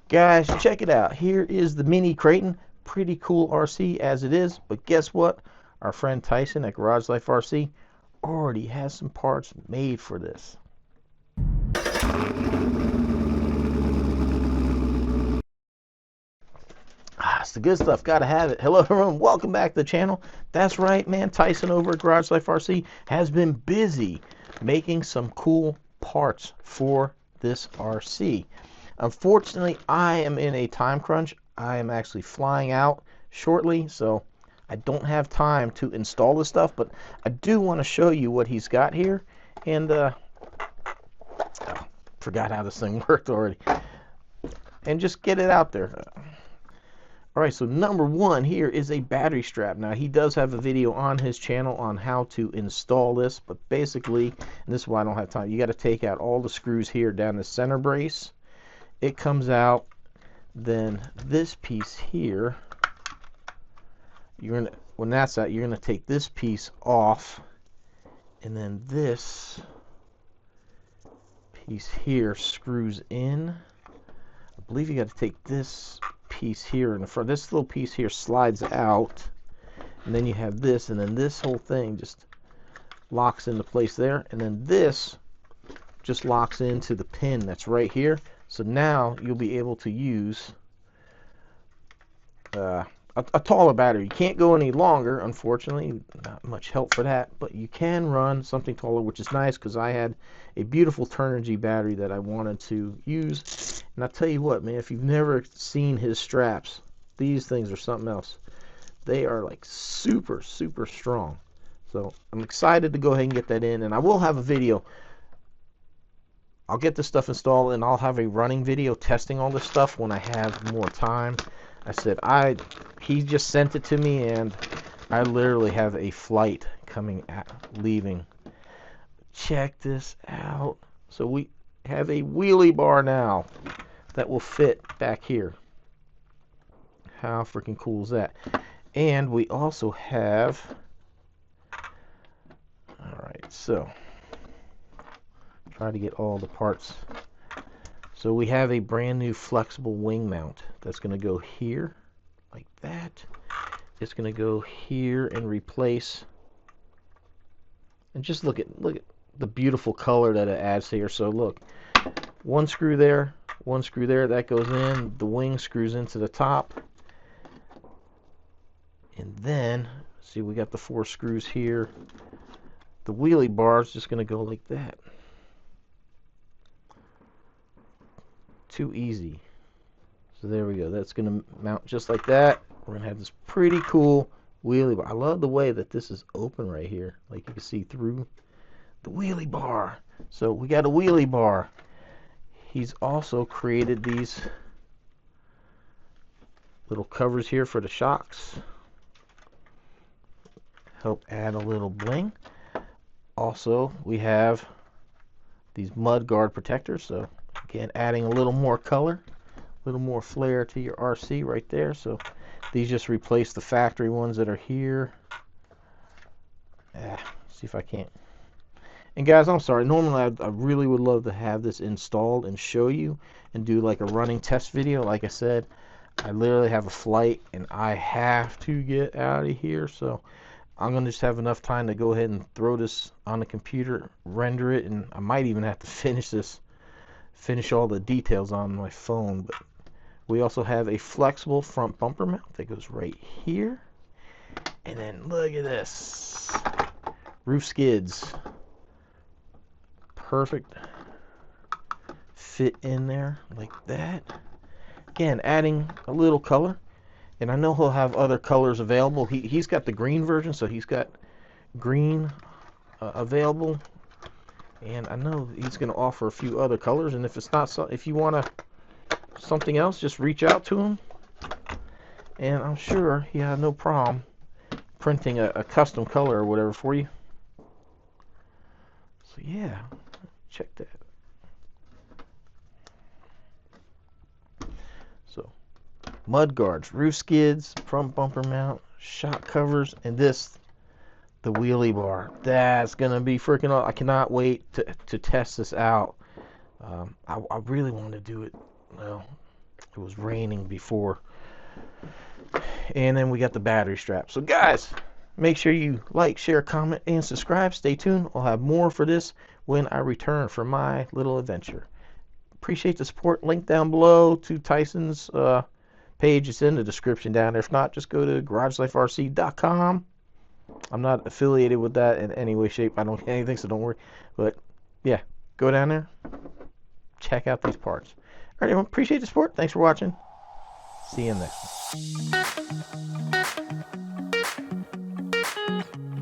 Guys, check it out. Here is the Mini Kraton. Pretty cool RC as it is, but guess what? Our friend Tyson at Garage Life RC already has some parts made for this. It's the good stuff. Gotta have it. Hello, everyone. Welcome back to the channel. That's right, man. Tyson over at Garage Life RC has been busy making some cool parts for this RC. Unfortunately, I am in a time crunch. I am actually flying out shortly, so I don't have time to install this stuff, but I do want to show you what he's got here. And forgot how this thing worked already. And just get it out there. All right, so number one here is a battery strap. Now, he does have a video on his channel on how to install this, but basically, and this is why I don't have time, you got to take out all the screws here down the center brace. It comes out, then this piece here, when that's out, you're gonna take this piece off, and then this piece here screws in. I believe you got to take this piece here in the front. This little piece here slides out, and then you have this, and then this whole thing just locks into place there, and then this just locks into the pin that's right here. So now you'll be able to use a taller battery. You can't go any longer, unfortunately, not much help for that, but you can run something taller, which is nice because I had a beautiful Turnigy battery that I wanted to use. And I'll tell you what, man, if you've never seen his straps, these things are something else. They are like super, super strong. So I'm excited to go ahead and get that in, and I will have a video. I'll get this stuff installed, and I'll have a running video testing all this stuff when I have more time. I said, he just sent it to me, and I literally have a flight leaving. Check this out. So we have a wheelie bar now that will fit back here. How freaking cool is that? And we also have, all right, so try to get all the parts. So we have a brand new flexible wing mount that's going to go here like that. It's going to go here and replace. And just look at the beautiful color that it adds here. So look, one screw there, that goes in. The wing screws into the top. And then, see, we got the 4 screws here. The wheelie bar is just going to go like that. Too easy. So there we go. That's going to mount just like that. We're going to have this pretty cool wheelie bar. I love the way that this is open right here. Like you can see through the wheelie bar. So we got a wheelie bar. He's also created these little covers here for the shocks. Help add a little bling. Also, we have these mud guard protectors. So again, adding a little more color, a little more flair to your RC right there. So these just replace the factory ones that are here. See if I can't. And guys, I'm sorry. Normally, I really would love to have this installed and show you and do like a running test video. Like I said, I literally have a flight and I have to get out of here. So I'm going to just have enough time to go ahead and throw this on the computer, render it, and I might even have to finish all the details on my phone. But we also have a flexible front bumper mount that goes right here. And then look at this. Roof skids. Perfect. Fit in there like that. Again, adding a little color. And I know he'll have other colors available. He's got the green version, so he's got green available. And I know he's going to offer a few other colors. And if it's not so, if you want something else, just reach out to him. And I'm sure he had no problem printing a custom color or whatever for you. So yeah, check that. So mud guards, roof skids, front bumper mount, shock covers, and this, the wheelie bar. That's gonna be freaking awesome. I cannot wait to test this out. I really want to do it. Well, It was raining before. And then we got the battery strap. So guys, make sure you like, share, comment, and subscribe. Stay tuned. I'll have more for this when I return from my little adventure. Appreciate the support. Link down below to Tyson's page. It's in the description down there. If not, just go to garageliferc.com. I'm not affiliated with that in any way, shape. I don't get anything, so don't worry. But yeah, go down there. Check out these parts. All right, everyone. Appreciate the support. Thanks for watching. See you in the next one.